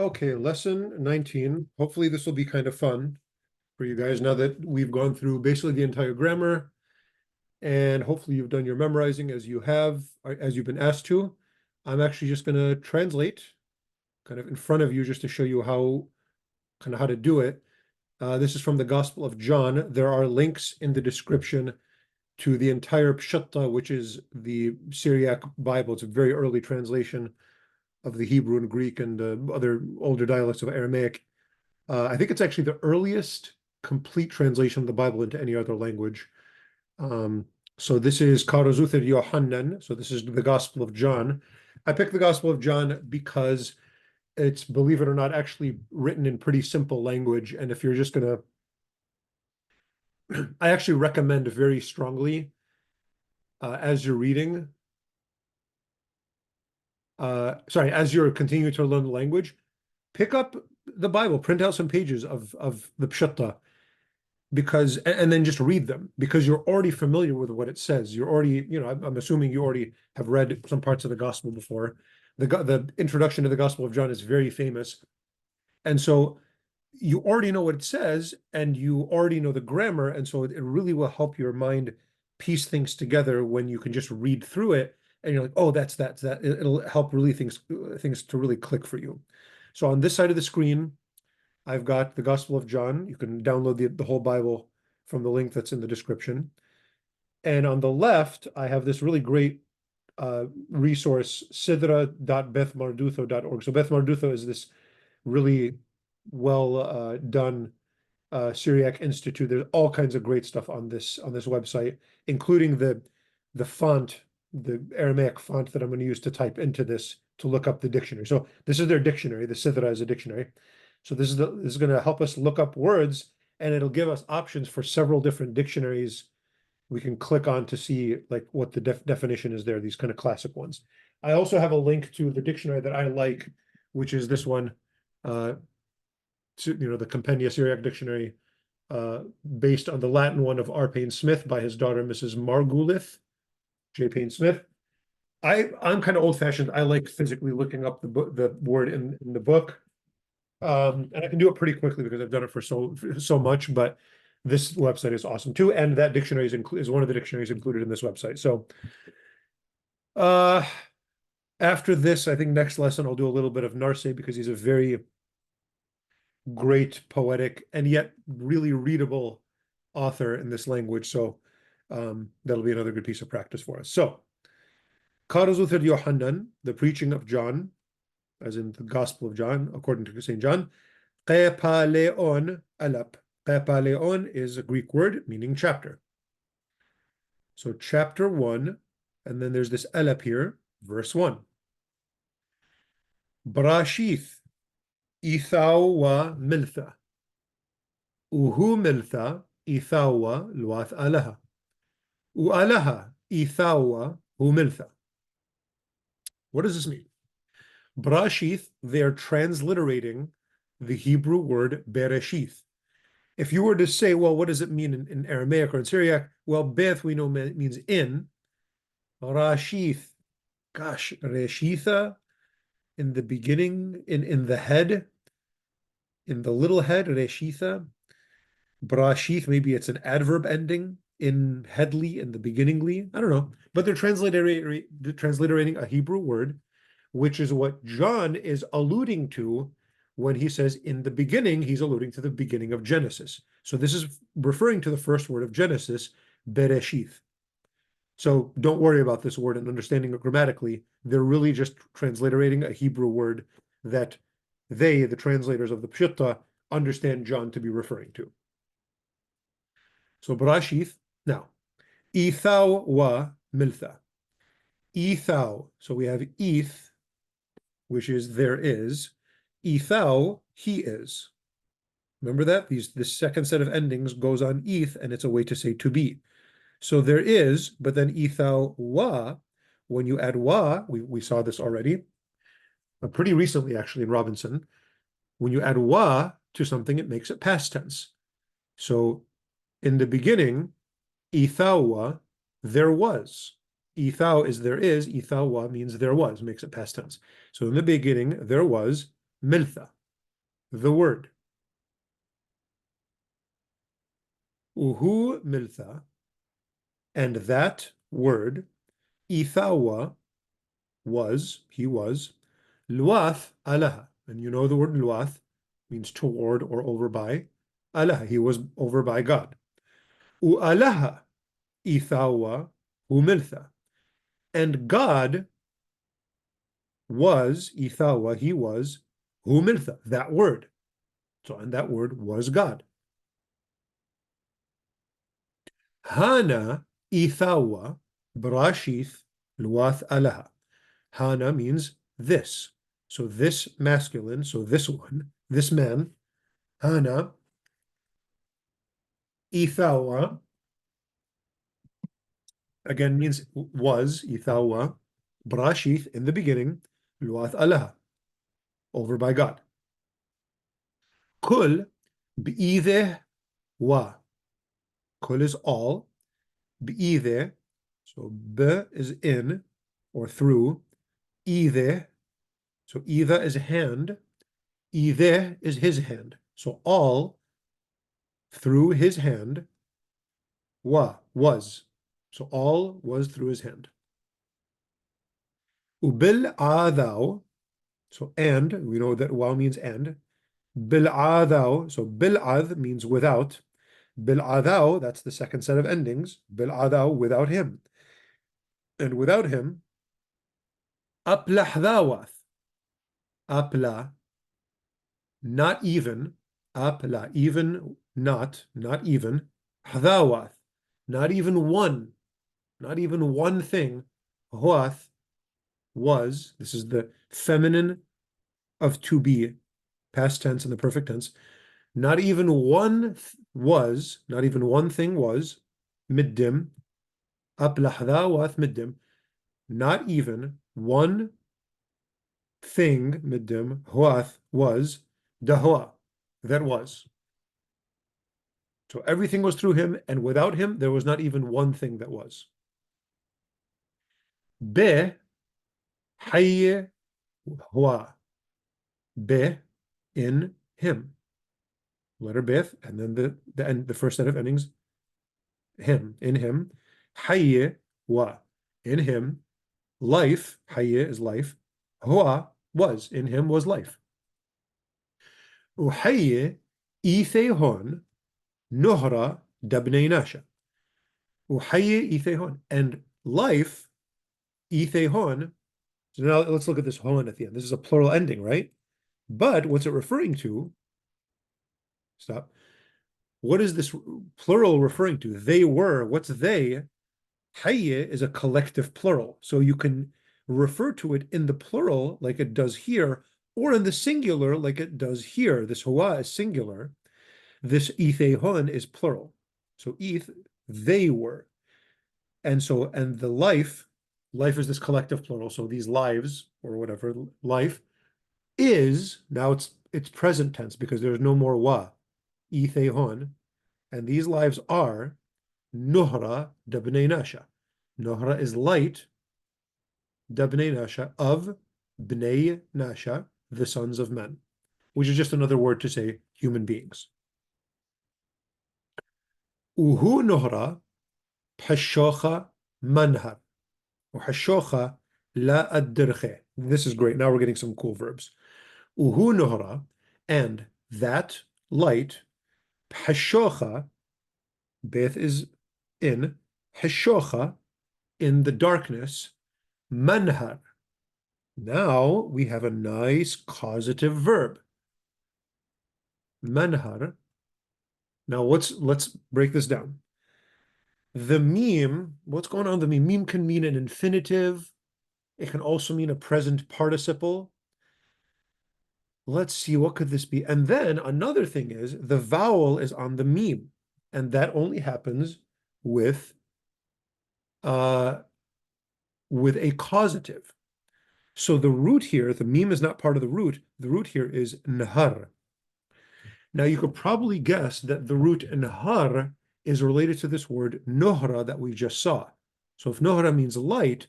Okay, lesson 19. Hopefully this will be kind of fun for you guys now that we've gone through basically the entire grammar, and hopefully you've done your memorizing as you have, as you've been asked to. I'm actually just going to translate kind of in front of you just to show you how to do it. This is from the Gospel of John. There are links in the description to the entire Peshitta, which is the Syriac Bible. It's a very early translation of the Hebrew and Greek and other older dialects of Aramaic. I think it's actually the earliest complete translation of the Bible into any other language. So this is Karozuther Yohanan. So this is the Gospel of John. I picked the Gospel of John because it's, believe it or not, actually written in pretty simple language. And if you're just gonna, I actually recommend very strongly as you're reading, as you're continuing to learn the language, pick up the Bible, print out some pages of the Peshitta, and then just read them, because you're already familiar with what it says. You're already, I'm assuming you already have read some parts of the gospel before. The introduction to the Gospel of John is very famous. And so you already know what it says, and you already know the grammar. And so it really will help your mind piece things together when you can just read through it. And you're like, oh, that's that. It'll help really things to really click for you. So on this side of the screen, I've got the Gospel of John. You can download the whole Bible from the link that's in the description. And on the left, I have this really great resource, sidra.bethmardutho.org. So Beth Mardutho is this really well done Syriac Institute. There's all kinds of great stuff on this website, including the font, the Aramaic font that I'm going to use to type into this to look up the dictionary. So this is their dictionary. The Sidra is a dictionary. So this is going to help us look up words, and it'll give us options for several different dictionaries we can click on to see like what the definition is there, these kind of classic ones. I also have a link to the dictionary that I like, which is this one, the Compendia Syriac Dictionary, based on the Latin one of R. Payne Smith by his daughter, Mrs. Margoliouth, J. Payne Smith. I'm kind of old-fashioned. I like physically looking up the word in the book. And I can do it pretty quickly because I've done it for so much, but this website is awesome too. And that dictionary is one of the dictionaries included in this website. So after this, I think next lesson I'll do a little bit of Narse, because he's a very great poetic and yet really readable author in this language. So that'll be another good piece of practice for us. So Karazuthir Yohanan, the preaching of John, as in the Gospel of John, according to St. John. Qepaleon alap. Qepaleon is a Greek word meaning chapter. So chapter 1, and then there's this alap here, verse 1. Brashith, ithawa miltha. Uhu miltha, ithawa luath alaha. Ualaha, ithawa hu miltha. What does this mean? Brashith, they're transliterating the Hebrew word Bereshith. If you were to say, well, what does it mean in Aramaic or in Syriac? Well, Beth, we know means in. Rashith, gosh, Reshitha, in the beginning, in the head, in the little head, Reshitha. Brashith, maybe it's an adverb ending in headly, in the beginningly. I don't know. But they're transliterating a Hebrew word, which is what John is alluding to when he says in the beginning. He's alluding to the beginning of Genesis. So this is referring to the first word of Genesis, Bereshith. So don't worry about this word and understanding it grammatically. They're really just transliterating a Hebrew word that they, the translators of the Peshitta, understand John to be referring to. So Bereshith. Now, Ithau wa miltha. Ithau. So we have eth, which is there is. Ethau, he is. Remember that? This second set of endings goes on eth, and it's a way to say to be. So there is, but then ethau wa, when you add wa, we saw this already, pretty recently actually in Robinson. When you add wa to something, it makes it past tense. So in the beginning, ethau wa, there was. Ethau is there is, ethau wa means there was, makes it past tense. So in the beginning, there was miltha, the word. Uhu miltha, and that word, ithawa, he was, luath alaha, and you know the word luath means toward or over by. Alaha, he was over by God. Alaha ithawa humiltha, and God was ithawa, he was humiltha, that word. So, and that word was God. Hana ithawa brashith luath alaha. Hana means this. So this masculine, so this one, this man, Hana, Ithawa, again means was, Ithawa, Brashith, in the beginning, Luath Allah, over by God. Kul, Bi'ideh wa. Kul is all, Bi'ideh, so B is in, or through, Ideh, so Ida is hand, Ideh is his hand. So all through his hand, was. So all was through his hand. Ubil adau, so and, we know that wa means and. Bil adau, so bil ad means without. Bil adau, that's the second set of endings. Bil adau, without him. And without him, apla hdawath. Apla, not even. Apla, even, not even. Hdawath, not even one. Not even one thing. Huath was, this is the feminine of to be, past tense and the perfect tense. Not even one was, not even one thing was, middim, aplahdawath middim, not even one thing, middim, huath was, dahua, that was. So everything was through him, and without him, there was not even one thing that was. Be, hayye, hua. Be, in him. Letter Beth, and then the first set of endings, him, in him. Hayye, wa, in him. Life, hayye is life. Hua, was, in him was life. Uhayye, ithehon, nuhra, dabnei nasha. Uhayye, ithehon, and life, ithehon. So now let's look at this hon at the end. This is a plural ending, right? But what's it referring to? Stop. What is this plural referring to? They were. What's they? Hayye is a collective plural. So you can refer to it in the plural like it does here, or in the singular like it does here. This hoa is singular. This ithehon is plural. So they were. And so, and the life is this collective plural. So these lives, or whatever, life is, now it's present tense because there's no more wa, ithehon, and these lives are nuhra dabnei nasha. Nuhra is light, dabnei nasha, of bnei nasha, the sons of men, which is just another word to say human beings. Uhu nuhra pashocha manhar, or hashocha la addirche. This is great. Now we're getting some cool verbs. Uhu nuhra, and that light, pashocha, Beth is in, hashocha, in the darkness, manhar. Now we have a nice causative verb. Manhar. Now let's break this down. The meme, what's going on with the meme? Meme can mean an infinitive. It can also mean a present participle. Let's see, what could this be? And then another thing is the vowel is on the meme, and that only happens with a causative. So the root here, the meme is not part of the root. The root here is nahar. Now you could probably guess that the root nahar is related to this word nohra that we just saw. So if nohra means light,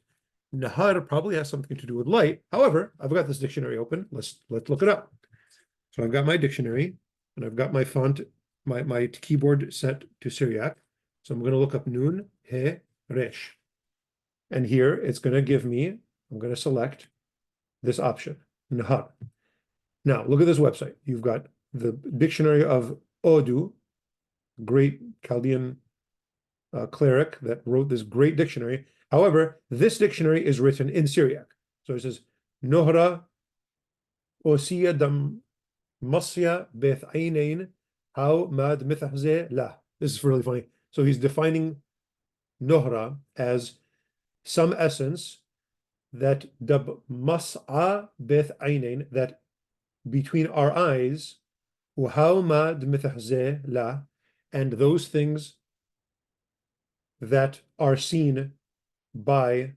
nahar probably has something to do with light. However, I've got this dictionary open. Let's look it up. So I've got my dictionary and I've got my font, my keyboard set to Syriac. So I'm going to look up Nun, He, Resh. And here it's going to give me, I'm going to select this option, Nahar. Now look at this website. You've got the dictionary of Odu, great Chaldean cleric that wrote this great dictionary. However, this dictionary is written in Syriac. So it says, Nohra Osiya dam Masya beth ainain how mad mithahze la. This is really funny. So he's defining Nohra as some essence that dab mas'a beth ainain, that between our eyes, how mad mithahze la, and those things that are seen by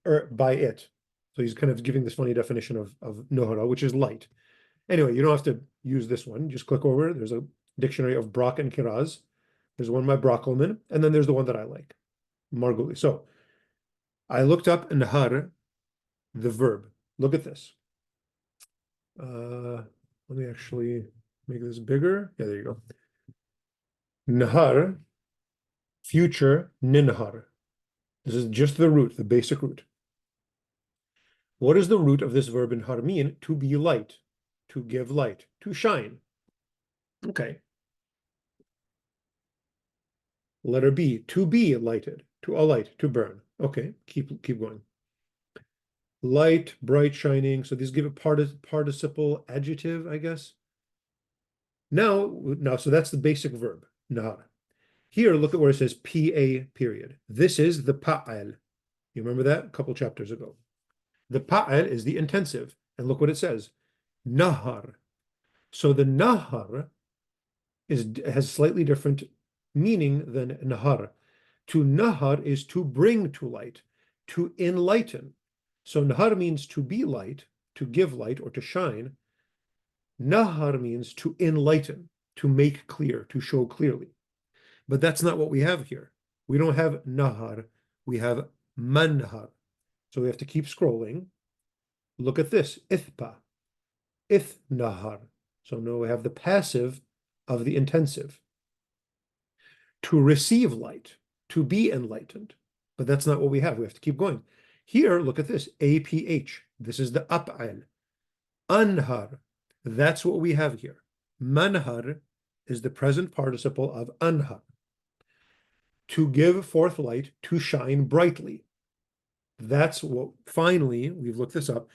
it. So he's kind of giving this funny definition of Nohra, which is light. Anyway, you don't have to use this one. Just click over. There's a dictionary of Brock and Kiraz. There's one by Brockelman, and then there's the one that I like, Margoliouth. So I looked up Nahar, the verb. Look at this. Let me actually make this bigger. Yeah, there you go. Nahar, future Ninhar. This is just the root, the basic root. What does the root of this verb in har mean? To be light, to give light, to shine. Okay. Letter B, to be lighted, to alight, to burn. Okay, keep going. Light, bright, shining. So these give a participle adjective, I guess. Now, so that's the basic verb, nahar. Here, look at where it says PA period. This is the pa'al. You remember that a couple chapters ago. The pa'al is the intensive. And look what it says, nahar. So the nahar has slightly different meaning than nahar. To nahar is to bring to light, to enlighten. So nahar means to be light, to give light, or to shine. Nahar means to enlighten, to make clear, to show clearly. But that's not what we have here. We don't have nahar, we have manhar. So we have to keep scrolling. Look at this, ithpa, ith nahar. So now we have the passive of the intensive. To receive light, to be enlightened. But that's not what we have. We have to keep going. Here, look at this, APH. This is the ap'al. Anhar. That's what we have here. Manhar is the present participle of anhar. To give forth light, to shine brightly. That's what, finally, we've looked this up.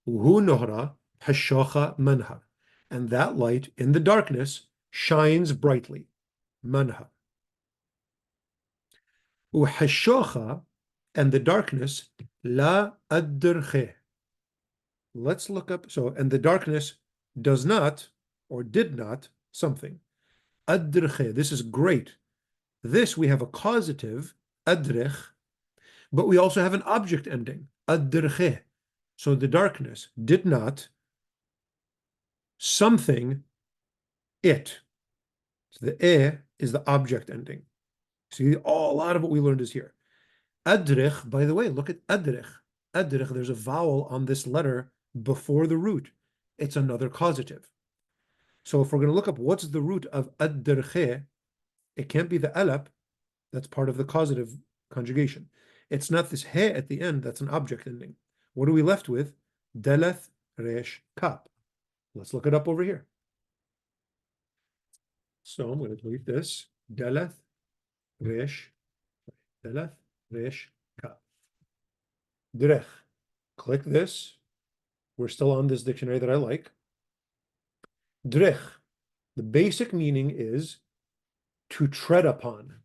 Hu nohra hashocha manhar. And that light in the darkness shines brightly. Manhar. Uhashocha, and the darkness, la adrche. Let's look up, so, and the darkness does not, or did not, something. Adrche, this is great. This, we have a causative, adrech, but we also have an object ending, adrche. So the darkness did not, something, it. So the is the object ending. See, a lot of what we learned is here. Adrich, by the way, look at adrich. Adrich, there's a vowel on this letter before the root. It's another causative. So if we're going to look up what's the root of adrche, it can't be the alap. That's part of the causative conjugation. It's not this he at the end. That's an object ending. What are we left with? Deleth resh kap. Let's look it up over here. So I'm going to delete this. Deleth resh kap. Drech. Click this. We're still on this dictionary that I like. Drech. The basic meaning is to tread upon.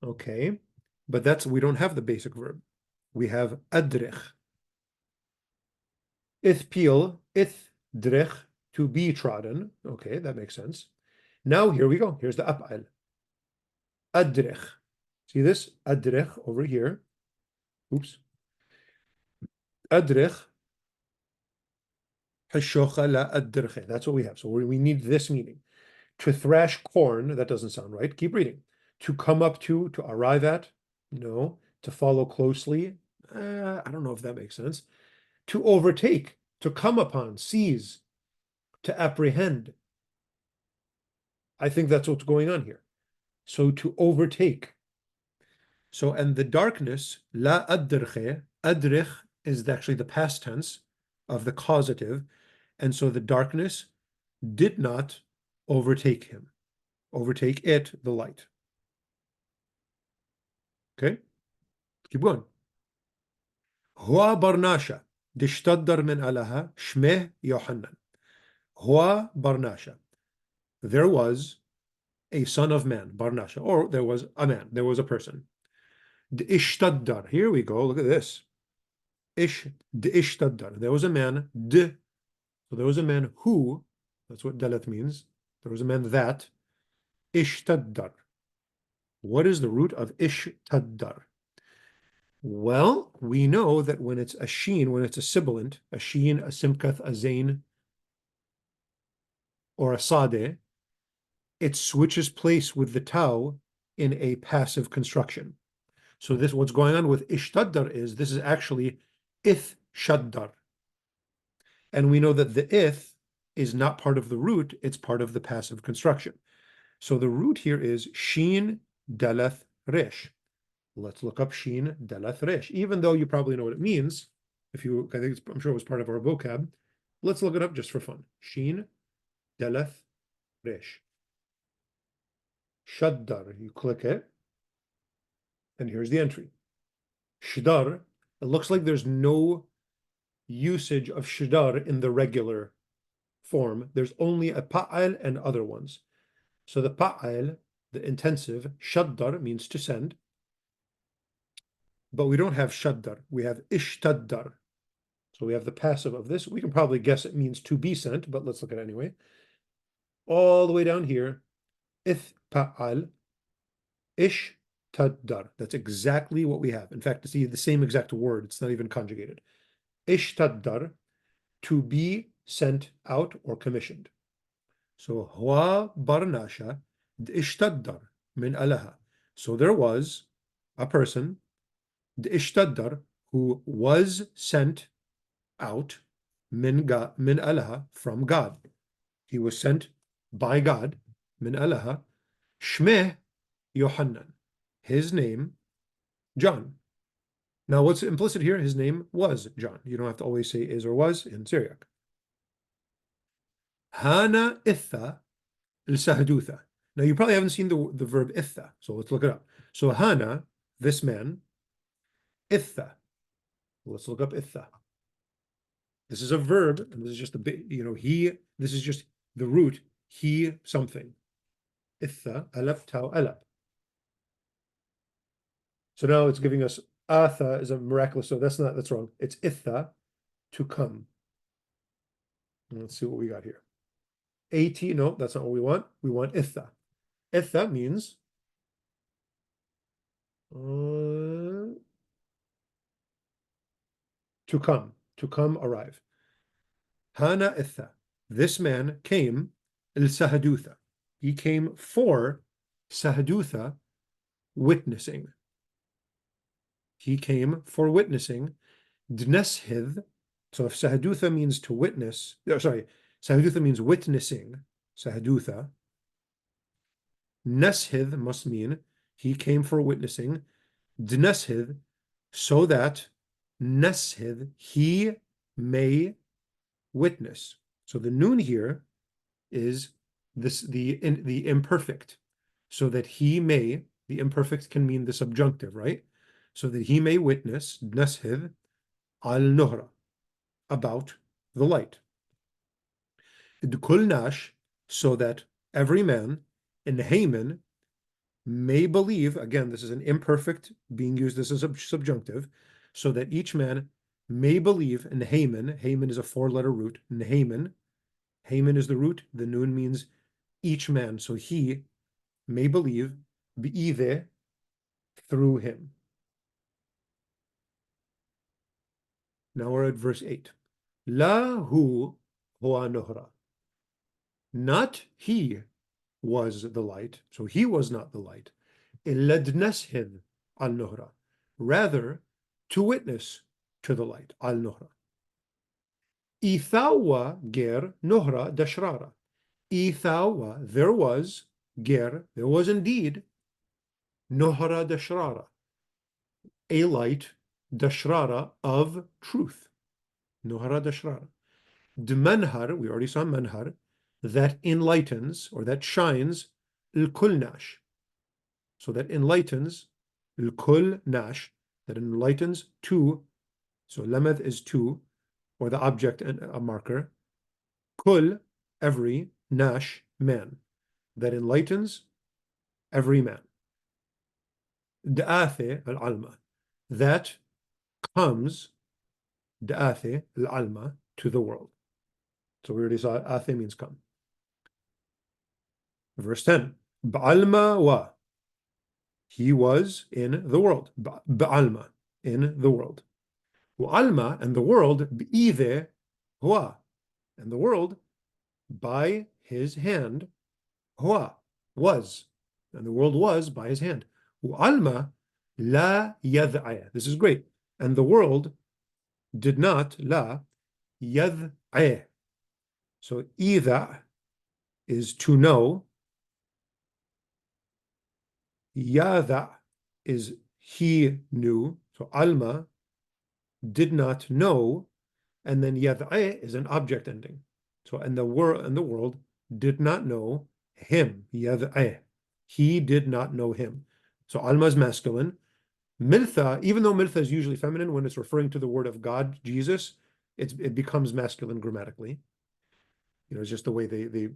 Okay, but we don't have the basic verb. We have adrech. Ithpil, drech, to be trodden. Okay, that makes sense. Now here we go. Here's the ap'al. Adrech. See this? Adrech over here. Oops. Adrech. Hashocha la adrche. That's what we have. So we need this meaning. To thrash corn, that doesn't sound right. Keep reading. To come up to arrive at, no. To follow closely, I don't know if that makes sense. To overtake, to come upon, seize, to apprehend. I think that's what's going on here. So to overtake. So, and the darkness, la adrche, adrich is actually the past tense of the causative. And so the darkness did not overtake him. Overtake it, the light. Okay, keep going. Hua barnasha, dishtadar min alaha, shmeh Yohanan. Hua barnasha. There was a son of man, barnasha, or there was a man, there was a person. Ishtadar. Here we go. Look at this. Ishtadar. There was a man. So there was a man who. That's what dalat means. There was a man that. Ishtadar. What is the root of ishtadar? Well, we know that when it's a sheen, when it's a sibilant, a sheen, a simkath, a zain, or a sadeh, it switches place with the tau in a passive construction. So this, what's going on with ishtadar is this is actually ith shaddar. And we know that the ith is not part of the root, it's part of the passive construction. So the root here is sheen dalath resh. Let's look up sheen dalath resh. Even though you probably know what it means, if you, I'm sure it was part of our vocab. Let's look it up just for fun. Sheen dalath resh. Shaddar, you click it, and here's the entry. Shadar, it looks like there's no usage of shadar in the regular form. There's only a pa'al and other ones. So the pa'al, the intensive, shaddar means to send, but we don't have shaddar. We have ishtaddar. So we have the passive of this. We can probably guess it means to be sent, but let's look at it anyway. All the way down here, ith pa'al, ishtaddar. That's exactly what we have. In fact, it's the same exact word. It's not even conjugated. Ishtaddar, to be sent out or commissioned. So hua barnasha ishtaddar min alaha. So there was a person, ishtaddar, who was sent out min alaha, from God. He was sent by God, min alaha, shmeh Yohanan. His name, John. Now, what's implicit here? His name was John. You don't have to always say is or was in Syriac. Hana itha al-sahdutha. Now, you probably haven't seen the verb itha, so let's look it up. So Hana, this man, itha. Let's look up itha. This is a verb, and this is just a bit, he, this is just the root, he something. Itha, alab, tau, alab. So now it's giving us atha is a miraculous, so that's wrong. It's itha, to come. Let's see what we got here. At, no, that's not what we want. We want itha. Itha means to come, arrive. Hana itha. This man came il-sahadutha. He came for sahadutha, witnessing. He came for witnessing. Dneshith. So if sahadutha means to witness, sahadutha means witnessing, sahadutha. Neshith must mean he came for witnessing. Dneshith, so that neshith, he may witness. So the noon here is the imperfect. So that he may, the imperfect can mean the subjunctive, right? So that he may witness, neshith, al-nuhra, about the light. Kul nash, so that every man in Haman may believe, again, this is an imperfect being used as a subjunctive, so that each man may believe in Haman. Haman is a four-letter root. Haman is the root. The noon means each man. So he may believe, bi'ideh, through him. Now we're at verse 8. La hu hua nohra. Not he was the light, so he was not the light. Iladneshid al nohra. Rather, to witness to the light, al nohra. Ithawa ger nohra dashrara. Ithawa, there was, ger, there was indeed, nohra dashrara, a light, dashrara, of truth. Nohra dashrara. Dmanhar, we already saw manhar, that enlightens, or that shines, il-kul nash. So that enlightens, il-kul nash, that enlightens to, so lemeth is to, or the object and a marker, kul, every, nash, man, that enlightens every man. Da'athe al-alma, that comes, da'athe al-alma, to the world. So we already saw athe means come. Verse 10, ba'alma wa, he was in the world, ba'alma, in the world. Wa'alma, and the world, bi'idhe hua, and the world, by his hand, hua, was, and the world was by his hand. Wa'alma la yad'aya, this is great, and the world did not, la yad'aya. So idha is to know, yada is he knew, so alma did not know, and then yad'e is an object ending. So and the world did not know him, yad'e. He did not know him. So alma is masculine. Miltha, even though miltha is usually feminine, when it's referring to the word of God, Jesus, it becomes masculine grammatically. You know, it's just the way they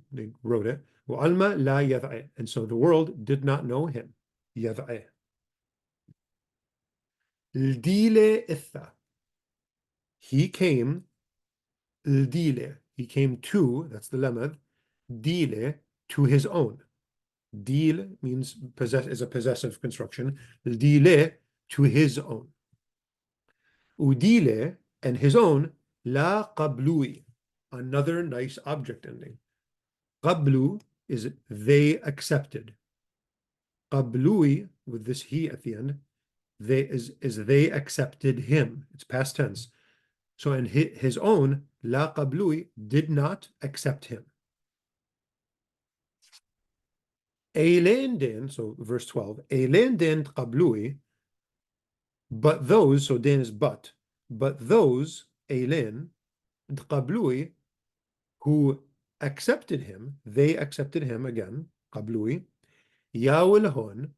wrote it. Alma la yad'e. And so the world did not know him. Yad'e. L'dile itha. He came, l'dile. He came to, that's the lemad, dile, to his own. Dil means is a possessive construction. L'dile, to his own. Udile, and his own, la qablui. Another nice object ending. Qablu is they accepted. Qablui, with this he at the end, is they accepted him. It's past tense. So in his own, la qablui, did not accept him. Eilen den, so verse 12, Eilen den qablui, but those, so den is but those, Eilen, qablui, who accepted him, they accepted him again, qablui, yaw el-hon,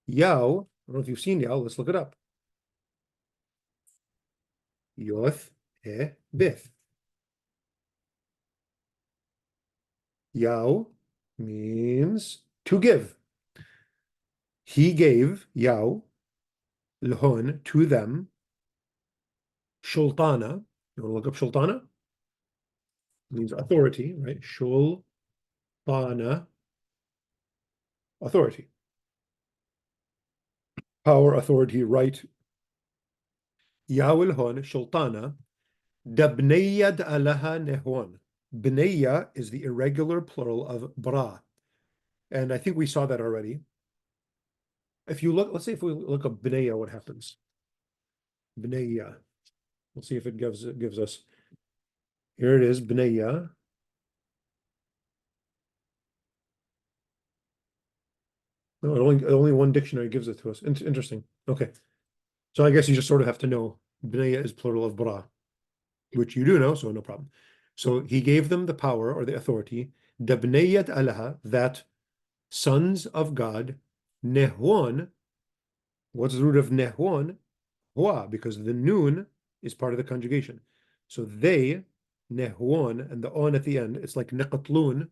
yaw, I don't know if you've seen yaw, let's look it up. Yoth bith. Yaw means to give. He gave, yaw, l'hon, to them, shultana. You want to look up shultana? It means authority, right? Shultana, authority. Power, authority, right. Yaw l'hon, shultana, dabneyad alaha nehwan. Bneiya is the irregular plural of bra. And I think we saw that already. If you look, let's see if we look up bneiya, what happens? Bneiya. We'll see if it gives us. Here it is, bneiya. No, only one dictionary gives it to us. Interesting. Okay. So I guess you just sort of have to know bneiya is plural of bra, which you do know, so no problem. So he gave them the power or the authority, dabneyat alaha, that sons of God, nehwan. What's the root of nehwan? Hua, because the noon is part of the conjugation. So they, nehwan, and the on at the end, it's like neqatlun.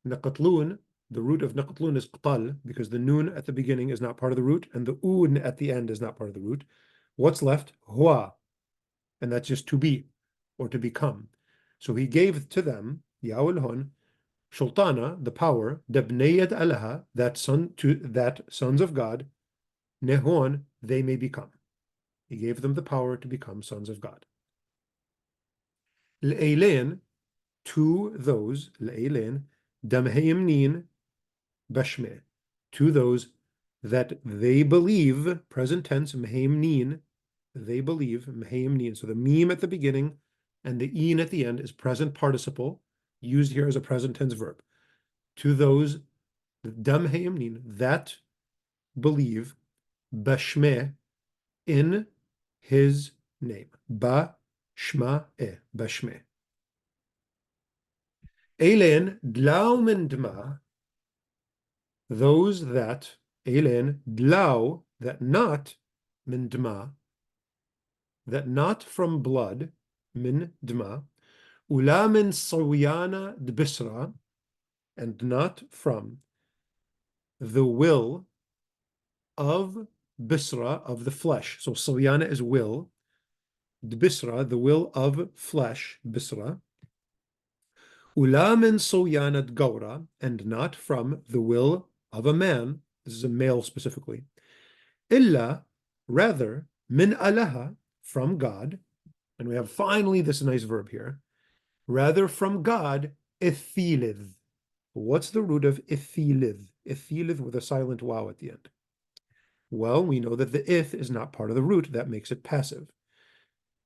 Neqatlun, the root of neqatlun is qtal, because the noon at the beginning is not part of the root, and the un at the end is not part of the root. What's left? Hua. And that's just to be, or to become. So he gave to them, Ya'ul Hon, Sultana, the power, Debneyad Alaha, that sons of God, Nehon, they may become. He gave them the power to become sons of God. L'Eilen, to those, L'Eilen, Damheimnin Bashme, to those that they believe, present tense, Mheimnin, they believe, Mheimnin. So the meme at the beginning and the een at the end is present participle, used here as a present tense verb. To those dam hayamnin that believe bashmeh in his name. Ba shma bashmeh. Elen dlau min dma, those that elen dlau, that not min dma, that not from blood, min dma, ula min sawyana dbisra, and not from the will of bisra, of the flesh. So sawyana is will, dbisra, the will of flesh, bisra. Ula min sawyana dgawra, and not from the will of a man. This is a male specifically. Illa, rather, min alaha, from God. And we have finally this nice verb here. Rather from God, ithilith. What's the root of ithilith? Ithilith with a silent wow at the end. Well, we know that the ith is not part of the root. That makes it passive.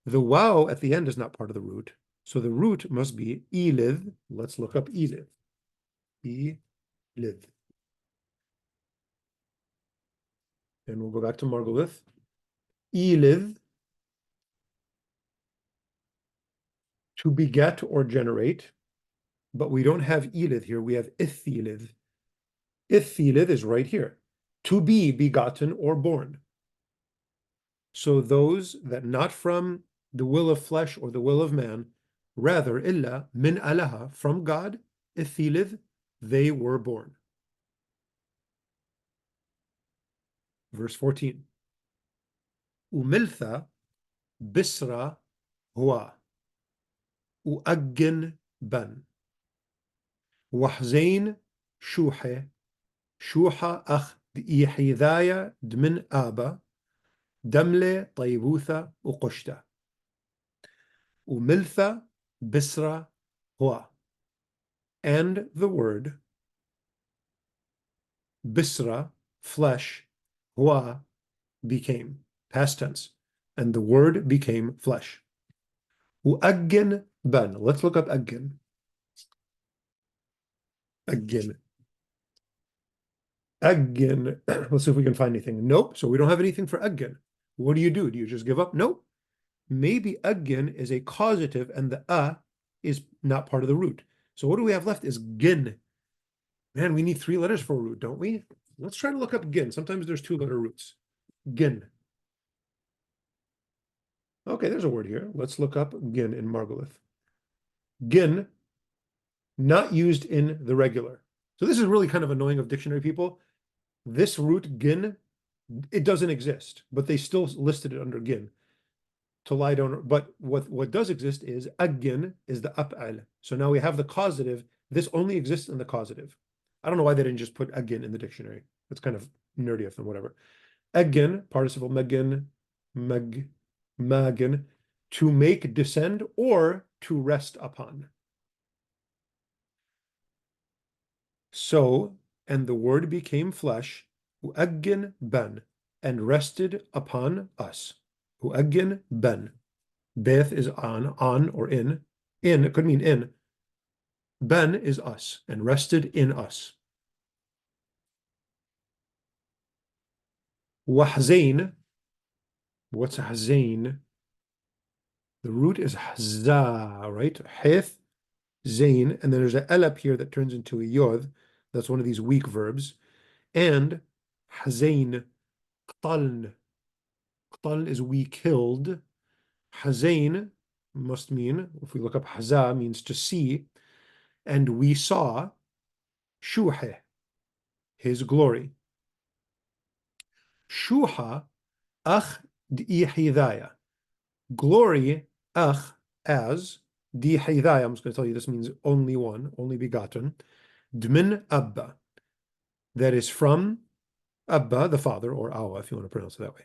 The wow at the end is not part of the root. So the root must be elith. Let's look up elith. Elith. And we'll go back to Margoliouth. Elith, to beget or generate, but we don't have elith here, we have ithilith. Ithilith is right here, to be begotten or born. So those that not from the will of flesh or the will of man, rather illa min alaha, from God, ithilith, they were born. Verse 14. Umiltha bisra hua. وأجن بن وحزين شوحة شوحة أخ إيحيذايا دمن آبا دملة طيبوثة وقشتة وملثة بسرة هو. And the word bisra, flesh, hua, became, past tense, and the word became flesh. وأجن بن. Let's look up أجن. أجن. أجن. Let's see if we can find anything. Nope. So we don't have anything for أجن. What do? Do you just give up? Nope. Maybe أجن is a causative and the is not part of the root. So what do we have left is gin. Man, we need 3 letters for a root, don't we? Let's try to look up gin. Sometimes there's 2-letter roots. Gin. Okay, there's a word here. Let's look up gin in Margoliouth. Gin, not used in the regular. So this is really kind of annoying of dictionary people. This root gin, it doesn't exist, but they still listed it under gin to lie down. But what does exist is agin is the ap'al. So now we have the causative. This only exists in the causative. I don't know why they didn't just put agin in the dictionary. It's kind of nerdy of them, whatever. Agin, participle megin, magin, to make, descend, or to rest upon. So, and the word became flesh, u'aggin ban, and rested upon us. U'aggin ban. Beth is on or in. In, it could mean in. Ben is us, and rested in us. Wahzain. What's hazain? The root is hazah, right? Hith, zain, and then there's an elap here that turns into a yod. That's one of these weak verbs. And hazain, qtaln. Qtaln is we killed. Hazain must mean, if we look up haza, means to see. And we saw shuheh, his glory. Shuha, ach d'ihidaya. Glory, ach, as, d'ihidaya. I'm just going to tell you this means only one, only begotten. Dmin Abba, that is from Abba, the father, or Awa, if you want to pronounce it that way.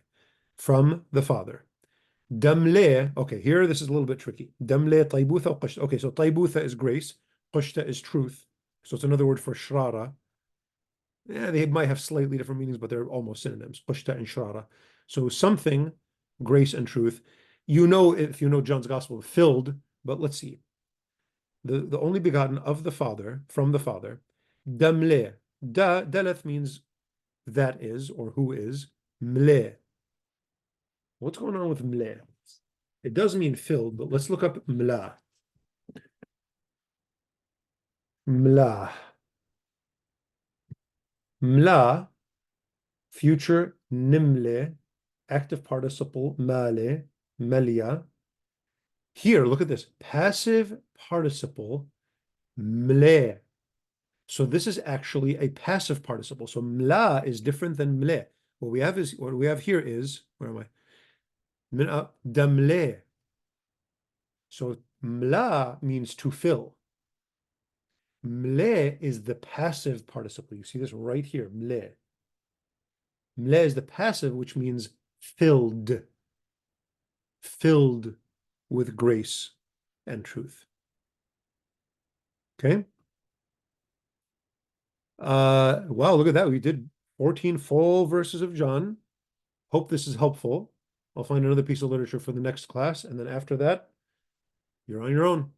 From the father. Damle, okay, here this is a little bit tricky. Damle taybutha qashta. Okay, so taybutha is grace, qashta is truth. So it's another word for shrara. Yeah, they might have slightly different meanings, but they're almost synonyms, qashta and shrara. So something, grace and truth. You know, if you know John's Gospel, filled but let's see. The only begotten of the Father, from the Father, damle. Deleth means that is, or who is, mle. What's going on with mle? It does mean filled, but let's look up mla. Mla. Mla, future nimle, active participle male, melia. Here, look at this. Passive participle mle. So this is actually a passive participle. So mla is different than mle. What we have here is, where am I? Damle. So mla means to fill. Mle is the passive participle. You see this right here, mle. Mle is the passive, which means filled. Filled with grace and truth. Okay? Wow, look at that. We did 14 full verses of John. Hope this is helpful. I'll find another piece of literature for the next class, and then after that, you're on your own.